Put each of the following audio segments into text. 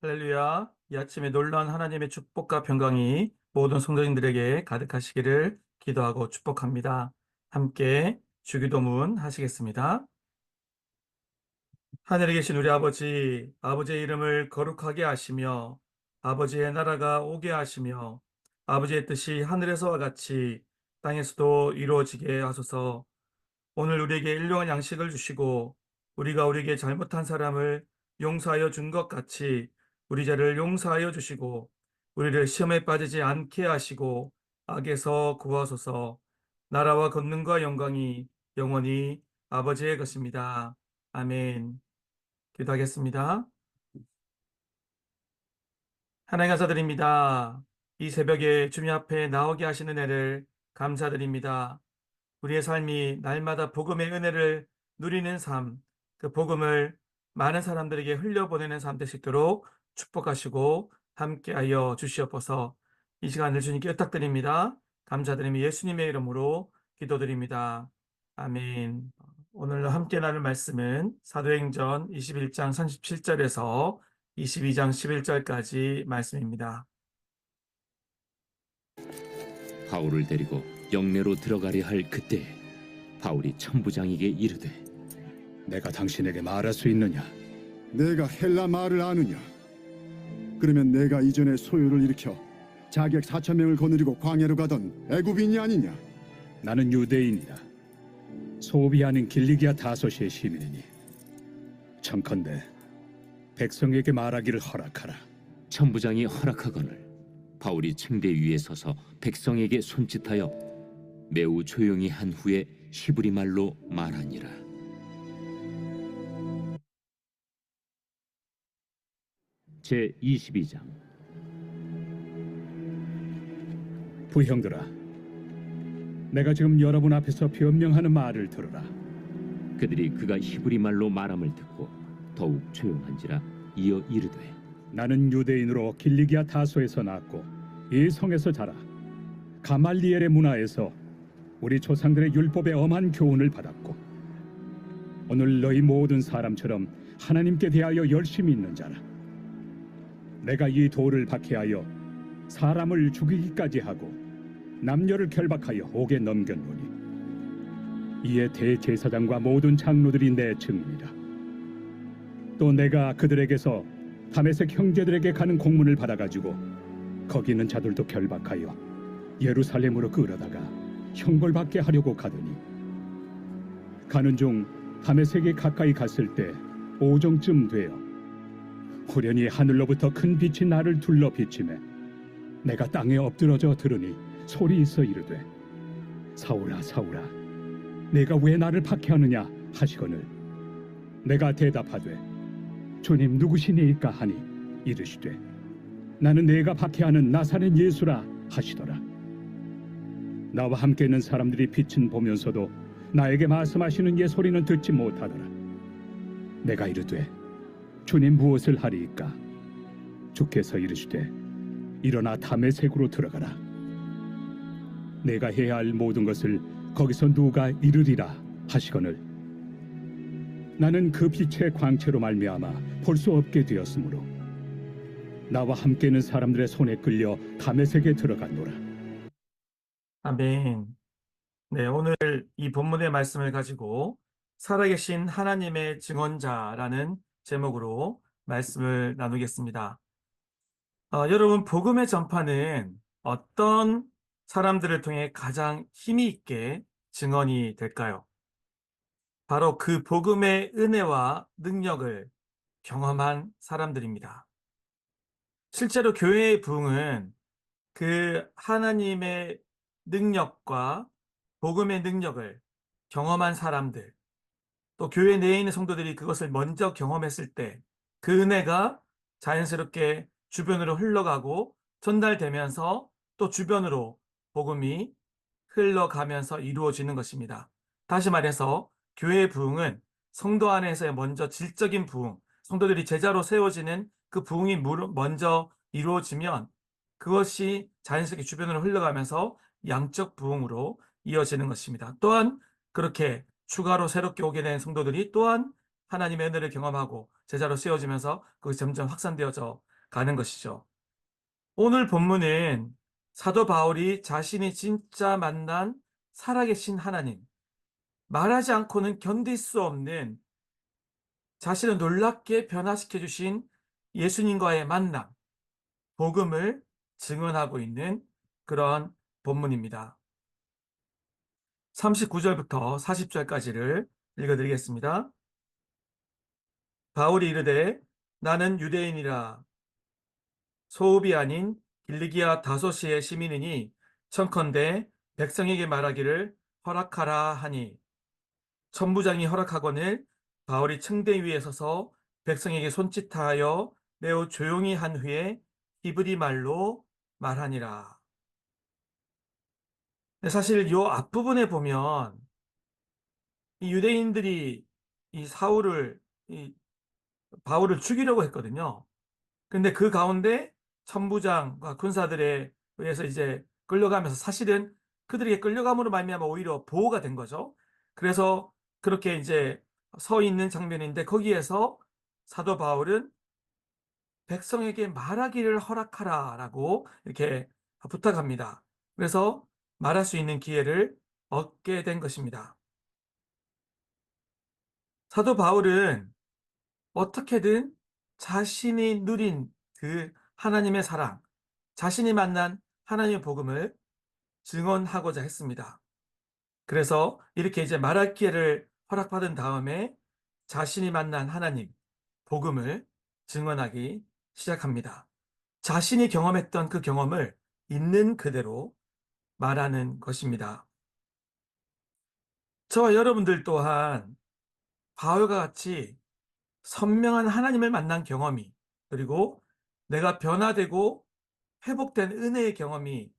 할렐루야. 이 아침에 놀라운 하나님의 축복과 평강이 모든 성도님들에게 가득하시기를 기도하고 축복합니다. 함께 주기도문 하시겠습니다. 하늘에 계신 우리 아버지, 아버지의 이름을 거룩하게 하시며 아버지의 나라가 오게 하시며 아버지의 뜻이 하늘에서와 같이 땅에서도 이루어지게 하소서. 오늘 우리에게 일용할 양식을 주시고 우리가 우리에게 잘못한 사람을 용서하여 준 것 같이 우리 죄를 용서하여 주시고 우리를 시험에 빠지지 않게 하시고 악에서 구하소서. 나라와 권능과 영광이 영원히 아버지의 것입니다. 아멘. 기도하겠습니다. 하나님 감사드립니다. 이 새벽에 주님 앞에 나오게 하시는 애를 감사드립니다. 우리의 삶이 날마다 복음의 은혜를 누리는 삶, 그 복음을 많은 사람들에게 흘려보내는 삶 될 수 있도록 축복하시고 함께하여 주시옵소서. 이 시간을 주님께 부탁드립니다. 감사드리며 예수님의 이름으로 기도드립니다. 아멘. 오늘 함께 나눌 말씀은 사도행전 21장 37절에서 22장 11절까지 말씀입니다. 바울을 데리고 영내로 들어가려 할 그때 바울이 천부장에게 이르되 내가 당신에게 말할 수 있느냐? 내가 헬라 말을 아느냐? 그러면 내가 이전에 소요를 일으켜 자객 4,000명을 거느리고 광야로 가던 애굽인이 아니냐? 나는 유대인이다. 소비 아닌 길리기아 다소시의 시민이니 청컨대 백성에게 말하기를 허락하라. 천부장이 허락하거늘 바울이 층대 위에 서서 백성에게 손짓하여 매우 조용히 한 후에 히브리 말로 말하니라. 제 22장. 부형들아, 내가 지금 여러분 앞에서 변명하는 말을 들으라. 그들이 그가 히브리 말로 말함을 듣고 더욱 조용한지라 이어 이르되 나는 유대인으로 길리기아 다소에서 낳았고 이 성에서 자라 가말리엘의 문화에서 우리 조상들의 율법의 엄한 교훈을 받았고 오늘 너희 모든 사람처럼 하나님께 대하여 열심히 있는 자라. 내가 이 돌을 박해하여 사람을 죽이기까지 하고 남녀를 결박하여 옥에 넘겼노니 이에 대제사장과 모든 장로들이 내 증인이라. 또 내가 그들에게서 다메섹 형제들에게 가는 공문을 받아가지고 거기 있는 자들도 결박하여 예루살렘으로 끌어다가 형벌받게 하려고 가더니 가는 중 다메섹에 가까이 갔을 때 오정쯤 되어 호련히 하늘로부터 큰 빛이 나를 둘러 비치매 내가 땅에 엎드러져 들으니 소리 있어 이르되 사울아 사울아 내가 왜 나를 박해하느냐 하시거늘 내가 대답하되 주님 누구시니이까 하니 이르시되 나는 내가 박해하는 나사렛 예수라 하시더라. 나와 함께 있는 사람들이 빛은 보면서도 나에게 말씀하시는 예 소리는 듣지 못하더라. 내가 이르되 주님 무엇을 하리이까? 주께서 이르시되 일어나 다메섹으로 들어가라. 내가 해야 할 모든 것을 거기서 누가 이르리라 하시거늘 나는 그 빛의 광채로 말미암아 볼 수 없게 되었으므로 나와 함께 있는 사람들의 손에 끌려 다메섹에 들어갔노라. 아멘. 네, 오늘 이 본문의 말씀을 가지고 살아계신 하나님의 증언자라는 제목으로 말씀을 나누겠습니다. 여러분, 복음의 전파는 어떤 사람들을 통해 가장 힘이 있게 증언이 될까요? 바로 그 복음의 은혜와 능력을 경험한 사람들입니다. 실제로 교회의 부흥은 그 하나님의 능력과 복음의 능력을 경험한 사람들, 또 교회 내에 있는 성도들이 그것을 먼저 경험했을 때 그 은혜가 자연스럽게 주변으로 흘러가고 전달되면서 또 주변으로 복음이 흘러가면서 이루어지는 것입니다. 다시 말해서 교회의 부흥은 성도 안에서의 먼저 질적인 부흥, 성도들이 제자로 세워지는 그 부흥이 먼저 이루어지면 그것이 자연스럽게 주변으로 흘러가면서 양적 부흥으로 이어지는 것입니다. 또한 그렇게 추가로 새롭게 오게 된 성도들이 또한 하나님의 은혜를 경험하고 제자로 세워지면서 그것이 점점 확산되어져 가는 것이죠. 오늘 본문은 사도 바울이 자신이 진짜 만난 살아계신 하나님, 말하지 않고는 견딜 수 없는 자신을 놀랍게 변화시켜 주신 예수님과의 만남, 복음을 증언하고 있는 그런 본문입니다. 39절부터 40절까지를 읽어드리겠습니다. 바울이 이르되 나는 유대인이라 소읍이 아닌 길리기아 다소시의 시민이니 청컨대 백성에게 말하기를 허락하라 하니 천부장이 허락하거늘 바울이 층대 위에 서서 백성에게 손짓하여 매우 조용히 한 후에 히브리 말로 말하니라. 사실 요 앞부분에 보면 이 유대인들이 이 사울을 이 바울을 죽이려고 했거든요. 근데 그 가운데 천부장과 군사들에 의해서 이제 끌려가면서 사실은 그들에게 끌려감으로 말미암아 오히려 보호가 된 거죠. 그래서 그렇게 이제 서 있는 장면인데 거기에서 사도 바울은 백성에게 말하기를 허락하라라고 이렇게 부탁합니다. 그래서 말할 수 있는 기회를 얻게 된 것입니다. 사도 바울은 어떻게든 자신이 누린 그 하나님의 사랑, 자신이 만난 하나님의 복음을 증언하고자 했습니다. 그래서 이렇게 이제 말할 기회를 허락받은 다음에 자신이 만난 하나님, 복음을 증언하기 시작합니다. 자신이 경험했던 그 경험을 있는 그대로 말하는 것입니다. 저와 여러분들 또한 바울과 같이 선명한 하나님을 만난 경험이, 그리고 내가 변화되고 회복된 은혜의 경험이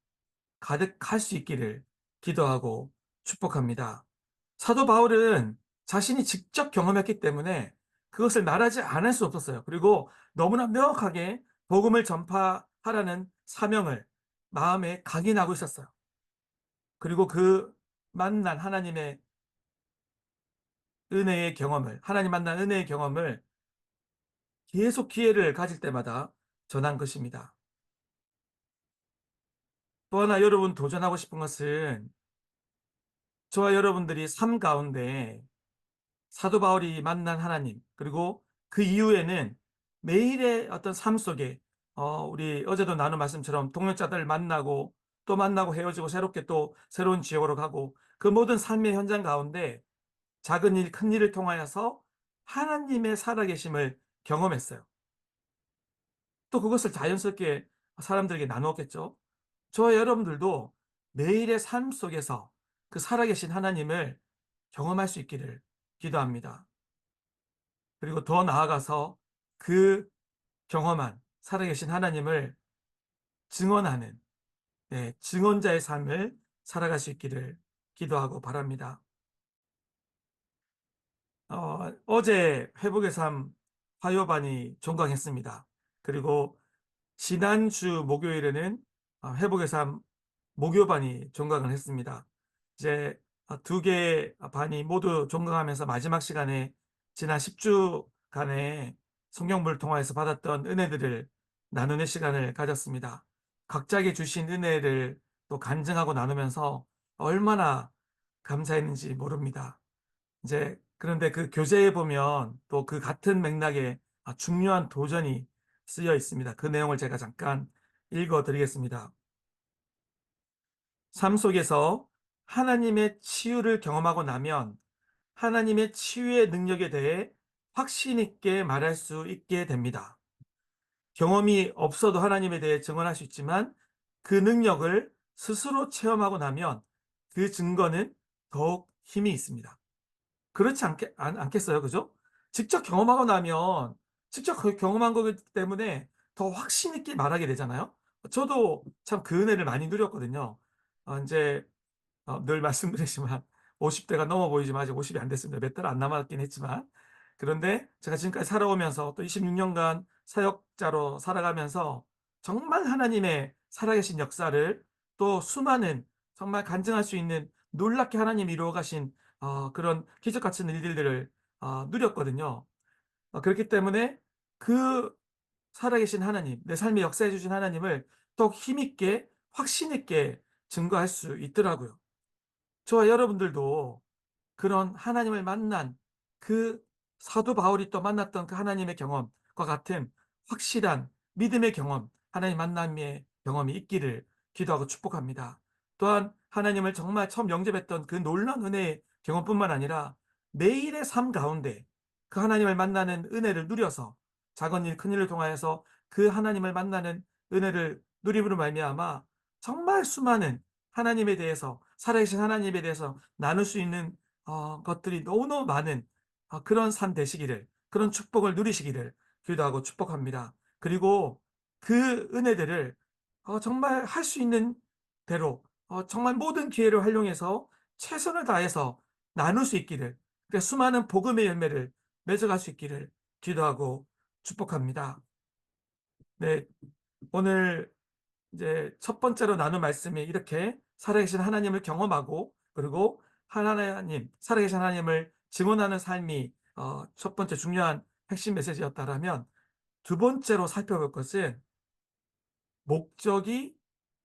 가득할 수 있기를 기도하고 축복합니다. 사도 바울은 자신이 직접 경험했기 때문에 그것을 말하지 않을 수 없었어요. 그리고 너무나 명확하게 복음을 전파하라는 사명을 마음에 각인하고 있었어요. 그리고 그 만난 하나님의 은혜의 경험을, 하나님 만난 은혜의 경험을 계속 기회를 가질 때마다 전한 것입니다. 또 하나 여러분 도전하고 싶은 것은 저와 여러분들이 삶 가운데 사도 바울이 만난 하나님, 그리고 그 이후에는 매일의 어떤 삶 속에 우리 어제도 나눈 말씀처럼 동역자들 만나고 또 만나고 헤어지고 새롭게 또 새로운 지역으로 가고 그 모든 삶의 현장 가운데 작은 일, 큰 일을 통하여서 하나님의 살아계심을 경험했어요. 또 그것을 자연스럽게 사람들에게 나누었겠죠. 저와 여러분들도 매일의 삶 속에서 그 살아계신 하나님을 경험할 수 있기를 기도합니다. 그리고 더 나아가서 그 경험한 살아계신 하나님을 증언하는 증언자의 삶을 살아갈 수 있기를 기도하고 바랍니다. 어제 회복의 삶 화요반이 종강했습니다. 그리고 지난주 목요일에는 회복의 삶 목요반이 종강을 했습니다. 이제 두 개의 반이 모두 종강하면서 마지막 시간에 지난 10주간의 성경부를 통해서 받았던 은혜들을 나누는 시간을 가졌습니다. 각자에게 주신 은혜를 또 간증하고 나누면서 얼마나 감사했는지 모릅니다. 이제 그런데 그 교재에 보면 또 그 같은 맥락에 중요한 도전이 쓰여 있습니다. 그 내용을 제가 잠깐 읽어 드리겠습니다. 삶 속에서 하나님의 치유를 경험하고 나면 하나님의 치유의 능력에 대해 확신 있게 말할 수 있게 됩니다. 경험이 없어도 하나님에 대해 증언할 수 있지만 그 능력을 스스로 체험하고 나면 그 증거는 더욱 힘이 있습니다. 그렇지 않겠어요? 그죠? 직접 경험하고 나면 직접 경험한 거기 때문에 더 확신 있게 말하게 되잖아요. 저도 참 그 은혜를 많이 누렸거든요. 이제 늘 말씀드리지만 50대가 넘어 보이지만 아직 50이 안 됐습니다. 몇 달 안 남았긴 했지만. 그런데 제가 지금까지 살아오면서 또 26년간 사역자로 살아가면서 정말 하나님의 살아계신 역사를 또 수많은 정말 간증할 수 있는 놀랍게 하나님이 이루어 가신 그런 기적 같은 일들을 누렸거든요. 그렇기 때문에 그 살아계신 하나님, 내 삶에 역사해 주신 하나님을 더욱 힘있게 확신 있게 증거할 수 있더라고요. 저와 여러분들도 그런 하나님을 만난 그 사도 바울이 또 만났던 그 하나님의 경험과 같은 확실한 믿음의 경험, 하나님 만남의 경험이 있기를 기도하고 축복합니다. 또한 하나님을 정말 처음 영접했던 그 놀라운 은혜의 경험뿐만 아니라 매일의 삶 가운데 그 하나님을 만나는 은혜를 누려서 작은 일, 큰 일을 통하여서 그 하나님을 만나는 은혜를 누림으로 말미암아 정말 수많은 하나님에 대해서 살아계신 하나님에 대해서 나눌 수 있는 것들이 너무너무 많은 그런 삶 되시기를, 그런 축복을 누리시기를 기도하고 축복합니다. 그리고 그 은혜들을 정말 할 수 있는 대로 정말 모든 기회를 활용해서 최선을 다해서 나눌 수 있기를, 그러니까 수많은 복음의 열매를 맺어갈 수 있기를 기도하고 축복합니다. 네, 오늘 이제 첫 번째로 나눈 말씀이 이렇게 살아계신 하나님을 경험하고 그리고 하나님, 살아계신 하나님을 증언하는 삶이 첫 번째 중요한 핵심 메시지였다라면, 두 번째로 살펴볼 것은 목적이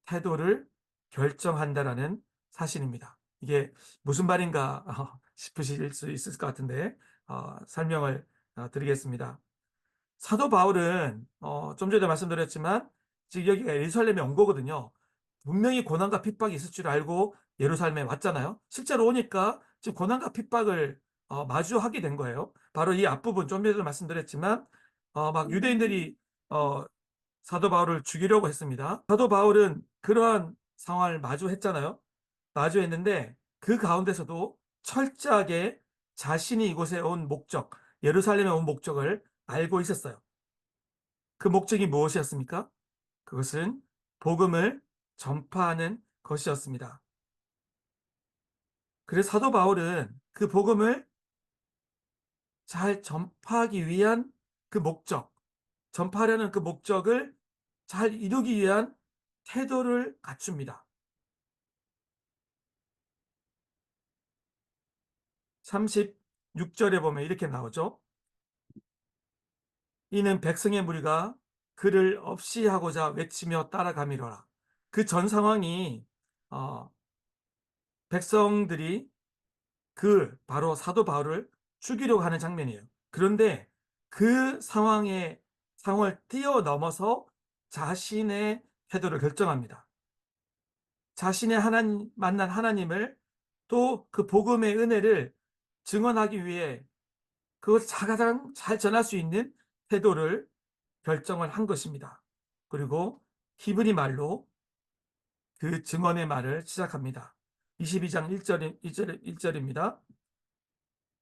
태도를 결정한다라는 사실입니다. 이게 무슨 말인가 싶으실 수 있을 것 같은데 설명을 드리겠습니다. 사도 바울은 좀 전에 말씀드렸지만 지금 여기가 예루살렘에 온 거거든요. 분명히 고난과 핍박이 있을 줄 알고 예루살렘에 왔잖아요. 실제로 오니까 지금 고난과 핍박을 마주하게 된 거예요. 바로 이 앞부분 좀 전에도 말씀드렸지만 막 유대인들이 사도 바울을 죽이려고 했습니다. 사도 바울은 그러한 상황을 마주했잖아요. 마주했는데 그 가운데서도 철저하게 자신이 이곳에 온 목적, 예루살렘에 온 목적을 알고 있었어요. 그 목적이 무엇이었습니까? 그것은 복음을 전파하는 것이었습니다. 그래서 사도 바울은 그 복음을 잘 전파하기 위한 그 목적, 전파하려는 그 목적을 잘 이루기 위한 태도를 갖춥니다. 36절에 보면 이렇게 나오죠. 이는 백성의 무리가 그를 없이 하고자 외치며 따라가미로라. 그 전 상황이 백성들이 바로 사도 바울을 죽이려고 하는 장면이에요. 그런데 그 상황을 뛰어넘어서 자신의 태도를 결정합니다. 자신의 만난 하나님을 또 그 복음의 은혜를 증언하기 위해 그것을 가장 잘 전할 수 있는 태도를 결정을 한 것입니다. 그리고 히브리 말로 그 증언의 말을 시작합니다. 22장 1절입니다.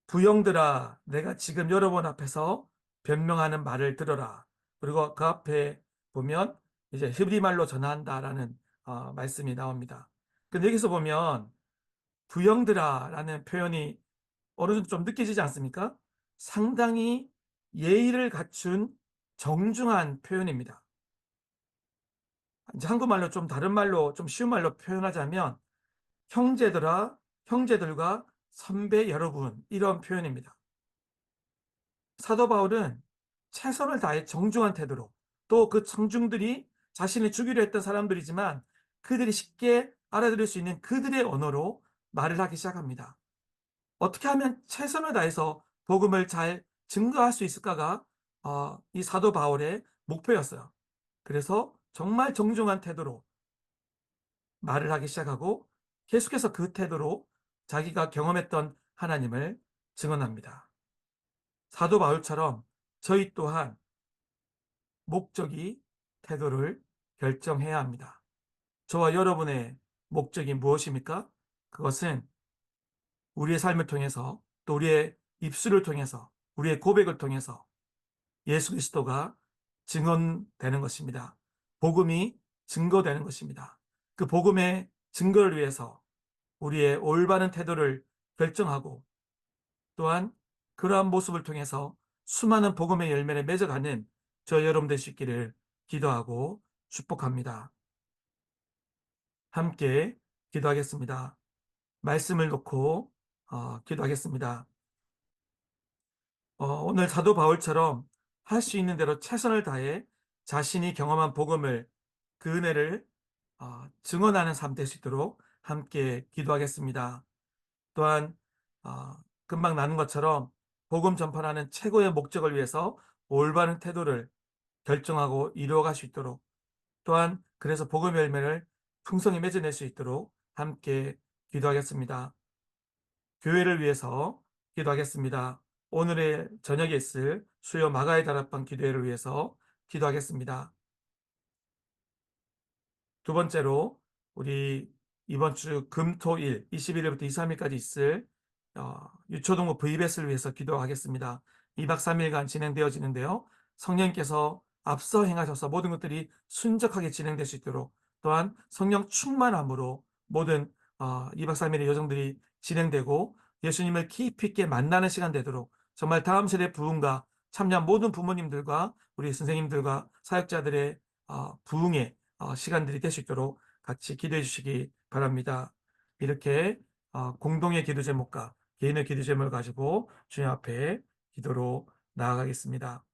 부형들아, 내가 지금 여러분 앞에서 변명하는 말을 들어라. 그리고 그 앞에 보면 이제 히브리 말로 전한다라는 말씀이 나옵니다. 근데 여기서 보면 부형들아라는 표현이 어느 정도 좀 느껴지지 않습니까? 상당히 예의를 갖춘 정중한 표현입니다. 이제 한국말로 좀 다른 말로 좀 쉬운 말로 표현하자면 형제들과 선배 여러분, 이런 표현입니다. 사도 바울은 최선을 다해 정중한 태도로, 또 그 청중들이 자신을 죽이려 했던 사람들이지만 그들이 쉽게 알아들을 수 있는 그들의 언어로 말을 하기 시작합니다. 어떻게 하면 최선을 다해서 복음을 잘 증거할 수 있을까가 이 사도 바울의 목표였어요. 그래서 정말 정중한 태도로 말을 하기 시작하고 계속해서 그 태도로 자기가 경험했던 하나님을 증언합니다. 사도 바울처럼 저희 또한 목적이 태도를 결정해야 합니다. 저와 여러분의 목적이 무엇입니까? 그것은 우리의 삶을 통해서, 또 우리의 입술을 통해서, 우리의 고백을 통해서 예수 그리스도가 증언되는 것입니다. 복음이 증거되는 것입니다. 그 복음의 증거를 위해서 우리의 올바른 태도를 결정하고, 또한 그러한 모습을 통해서 수많은 복음의 열매를 맺어가는 저 여러분 될 수 있기를 기도하고 축복합니다. 함께 기도하겠습니다. 말씀을 놓고 기도하겠습니다. 오늘 사도 바울처럼 할 수 있는 대로 최선을 다해 자신이 경험한 복음을, 그 은혜를 증언하는 삶 될 수 있도록 함께 기도하겠습니다. 또한 어, 금방 나눈 것처럼 복음 전파라는 최고의 목적을 위해서 올바른 태도를 결정하고 이루어갈 수 있도록, 또한 그래서 복음 열매를 풍성히 맺어낼 수 있도록 함께 기도하겠습니다. 교회를 위해서 기도하겠습니다. 오늘의 저녁에 있을 수요 마가의 다락방 기도회를 위해서 기도하겠습니다. 두 번째로 우리 이번 주 금토일 21일부터 23일까지 있을 유초동부 VBS를 위해서 기도하겠습니다. 2박 3일간 진행되어지는데요. 성령님께서 앞서 행하셔서 모든 것들이 순적하게 진행될 수 있도록, 또한 성령 충만함으로 모든 2박 3일의 여정들이 진행되고 예수님을 깊이 있게 만나는 시간 되도록, 정말 다음 세대 부흥과 참여한 모든 부모님들과 우리 선생님들과 사역자들의 부흥의 시간들이 될 수 있도록 같이 기도해 주시기 바랍니다. 이렇게 공동의 기도 제목과 개인의 기도 제목을 가지고 주님 앞에 기도로 나아가겠습니다.